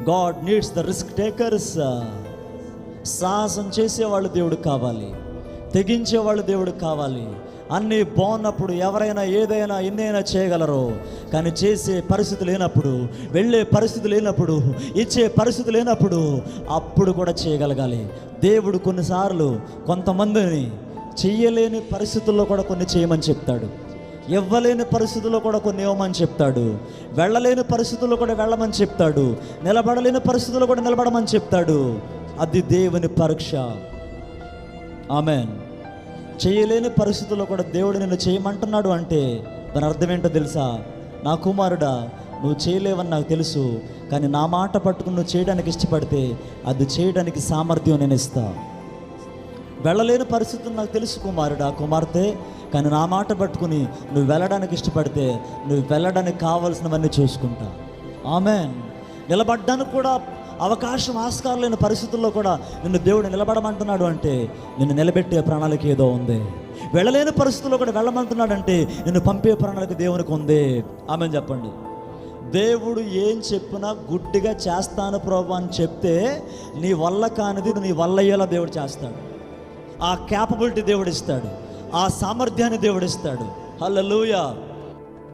God needs the risk takers. సాహసం చేసేవాళ్ళు దేవుడు కావాలి, తెగించేవాళ్ళు దేవుడు కావాలి. అన్నీ బాగున్నప్పుడు ఎవరైనా ఏదైనా ఎన్నైనా చేయగలరు, కానీ చేసే పరిస్థితి లేనప్పుడు, వెళ్ళే పరిస్థితి లేనప్పుడు, ఇచ్చే పరిస్థితి లేనప్పుడు అప్పుడు కూడా చేయగలగాలి. దేవుడు కొన్నిసార్లు కొంతమందిని చెయ్యలేని పరిస్థితుల్లో కూడా కొన్ని చేయమని చెప్తాడు, ఇవ్వలేని పరిస్థితుల్లో కూడా కొన్ని ఇవ్వమని చెప్తాడు, వెళ్ళలేని పరిస్థితుల్లో కూడా వెళ్ళమని చెప్తాడు, నిలబడలేని పరిస్థితుల్లో కూడా నిలబడమని చెప్తాడు. అది దేవుని పరీక్ష. ఆమేన్. చేయలేని పరిస్థితుల్లో కూడా దేవుడు నిన్ను చేయమంటున్నాడు అంటే దాని అర్థం ఏంటో తెలుసా? నా కుమారుడా, నువ్వు చేయలేవని నాకు తెలుసు, కానీ నా మాట పట్టుకుని నువ్వు చేయడానికి ఇష్టపడితే అది చేయడానికి సామర్థ్యం నేను ఇస్తా. వెళ్ళలేని పరిస్థితులు నాకు తెలుసు కుమారుడా, కుమార్తె, కానీ నా మాట పట్టుకుని నువ్వు వెళ్ళడానికి ఇష్టపడితే నువ్వు వెళ్ళడానికి కావాల్సినవన్నీ చూసుకుంటా. ఆమేన్. నిలబడ్డానికి కూడా అవకాశం, ఆస్కారం లేని పరిస్థితుల్లో కూడా నిన్ను దేవుడు నిలబడమంటున్నాడు అంటే నిన్ను నిలబెట్టే ప్రణాళిక ఏదో ఉంది. వెళ్ళలేని పరిస్థితుల్లో కూడా వెళ్ళమంటున్నాడంటే నిన్ను పంపే ప్రణాళిక దేవునికి ఉంది. ఆమేన్ చెప్పండి. దేవుడు ఏం చెప్పినా గుడ్డిగా చేస్తాను ప్రభు అని చెప్తే నీ వల్ల కానిది నీ వల్ల అయ్యేలా దేవుడు చేస్తాడు. ఆ క్యాపబిలిటీ దేవుడు ఇస్తాడు, ఆ సామర్థ్యాన్ని దేవుడు ఇస్తాడు. హల్లెలూయా.